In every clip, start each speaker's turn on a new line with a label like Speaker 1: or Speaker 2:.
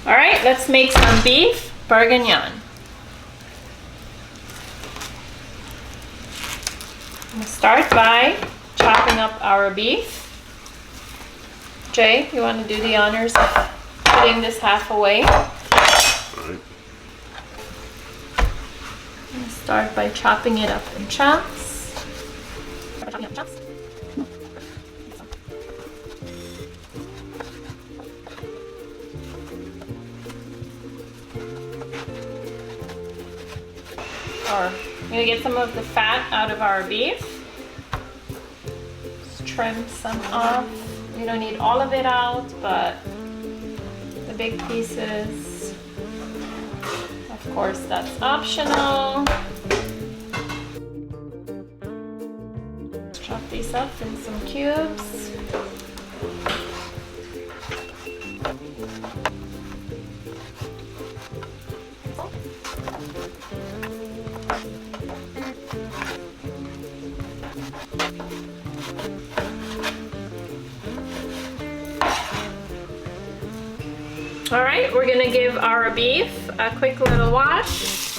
Speaker 1: All right, let's make some beef bourguignon. We'll start by chopping up our beef. Jay, you want to do the honors of putting this half away?
Speaker 2: Right.
Speaker 1: We'll start by chopping it up in chunks. I'm gonna get some of the fat out of our beef. Just trim some off. You don't need all of it out, but the big pieces, of course, that's optional. Chop these up in some cubes. All right, we're gonna give our beef a quick little wash.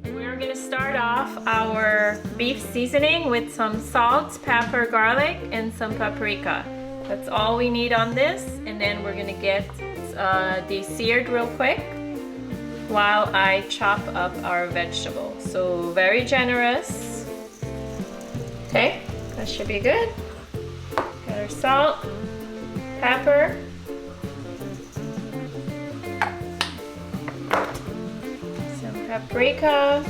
Speaker 1: We're gonna start off our beef seasoning with some salt, pepper, garlic, and some paprika. That's all we need on this, and then we're gonna get these seared real quick while I chop up our vegetables. So very generous. Okay, that should be good. Got our salt, pepper, some paprika,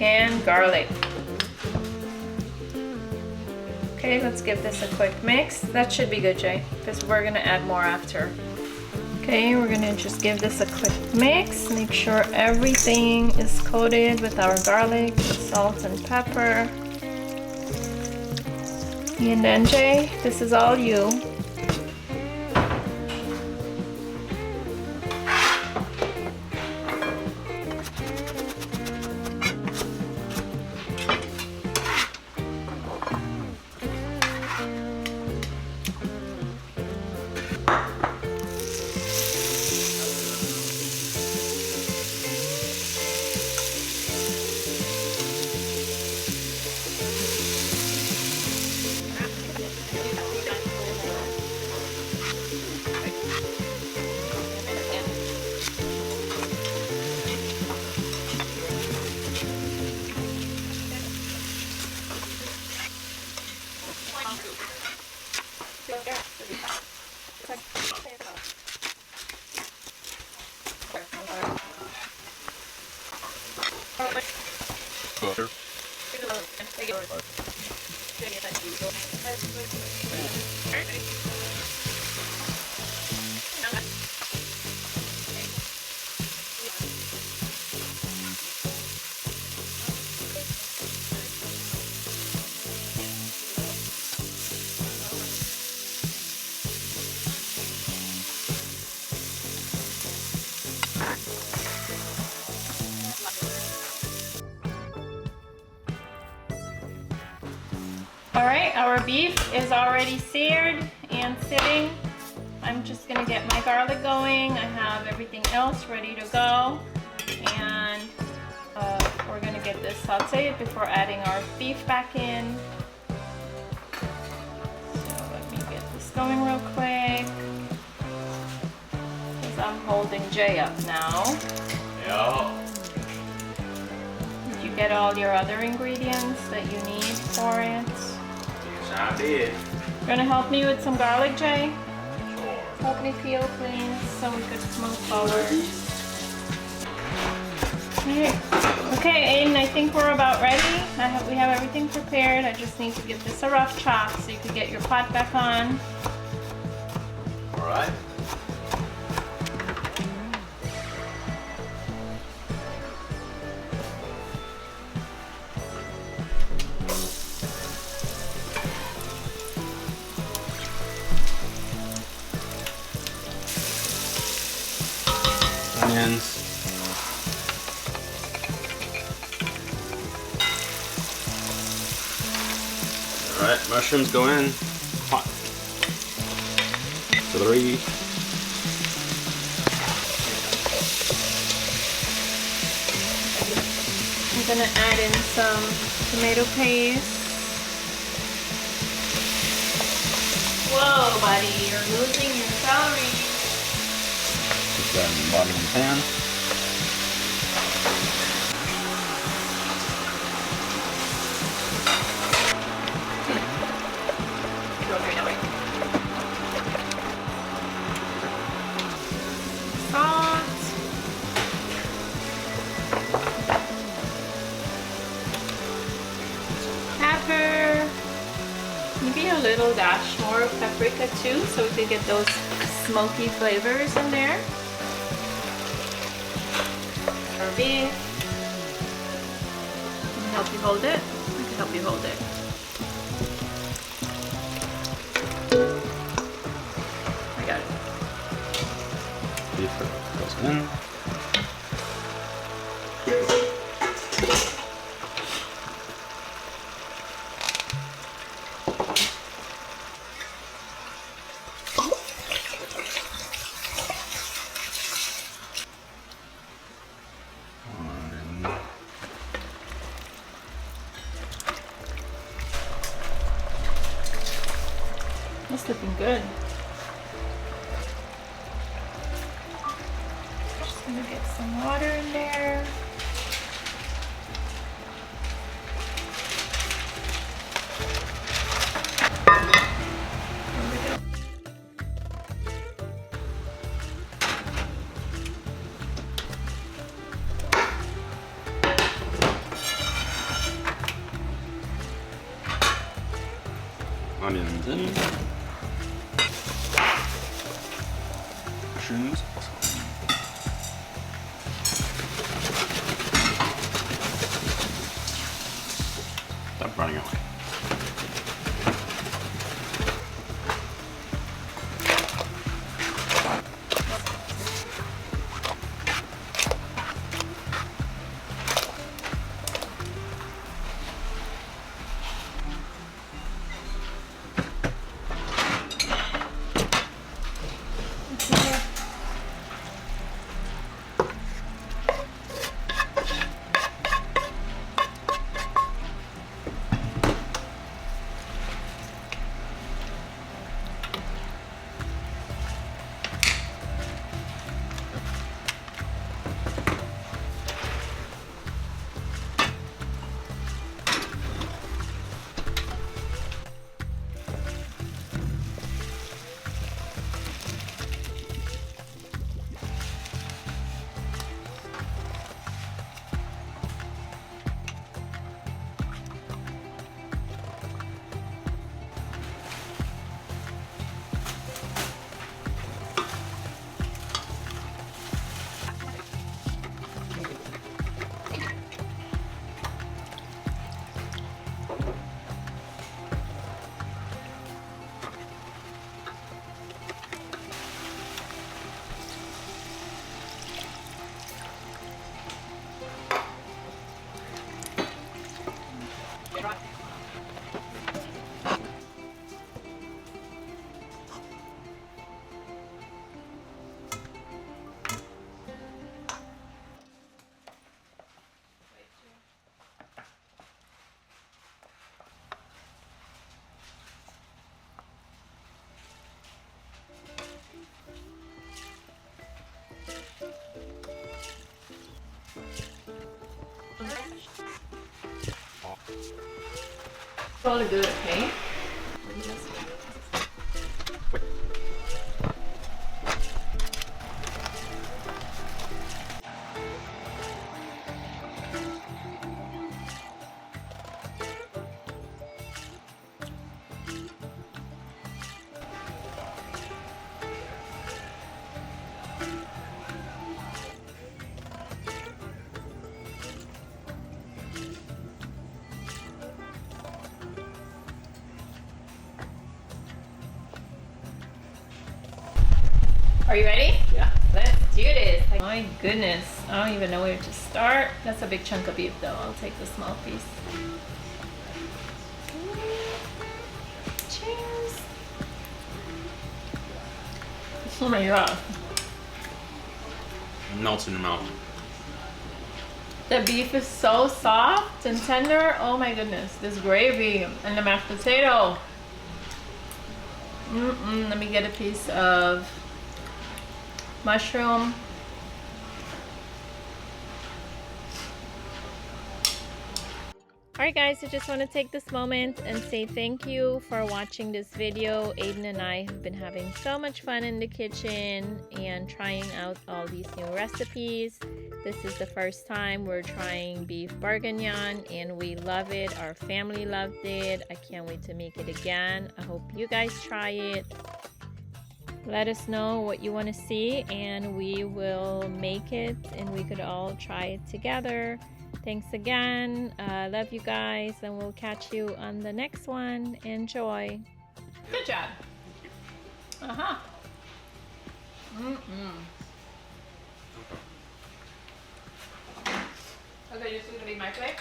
Speaker 1: and garlic. Okay, let's give this a quick mix. That should be good, Jay, because we're gonna add more after. Okay, we're gonna just give this a quick mix. Make sure everything is coated with our garlic, salt, and pepper. And then, Jay, this is all you. All right, our beef is already seared and sitting. I'm just gonna get my garlic going. I have everything else ready to go. And we're gonna get this sauteed before adding our beef back in. So let me get this going real quick, because I'm holding Jay up now.
Speaker 2: Yeah.
Speaker 1: Did you get all your other ingredients that you need for it?
Speaker 2: Yes, I did.
Speaker 1: Gonna help me with some garlic, Jay?
Speaker 2: Sure.
Speaker 1: Help me peel, please, so we could move forward. Okay, Aiden, I think we're about ready. We have everything prepared. I just need to give this a rough chop so you could get your pot back on.
Speaker 2: All right.
Speaker 3: onions. Alright, mushrooms go in hot. Celery.
Speaker 1: I'm gonna add in some tomato paste. Whoa, buddy, you're losing your celery.
Speaker 3: Put that in the bottom of the pan.
Speaker 1: Salt. Pepper. Maybe a little dash more of paprika too, so we could get those smoky flavors in there. Our beef. Can I help you hold it? I can help you hold it. I got it.
Speaker 3: Beef goes in.
Speaker 1: It's looking good. Just gonna get some water in there. There we go.
Speaker 3: Onions in. Mushrooms also in. Stop running away.
Speaker 1: Probably good, okay? Are you ready?
Speaker 3: Yeah.
Speaker 1: Let's do this. My goodness, I don't even know where to start. That's a big chunk of beef though. I'll take the small piece. Cheers. Oh my god.
Speaker 3: It melts in your mouth.
Speaker 1: The beef is so soft and tender. Oh my goodness. This gravy and the mashed potato. Let me get a piece of mushroom. Alright guys, I just want to take this moment and say thank you for watching this video. Aiden and I have been having so much fun in the kitchen and trying out all these new recipes. This is the first time we're trying beef bourguignon and we love it. Our family loved it. I can't wait to make it again. I hope you guys try it. Let us know what you want to see and we will make it and we could all try it together. Thanks again. Love you guys and we'll catch you on the next one. Enjoy. Good job. Okay, this is gonna be my plate.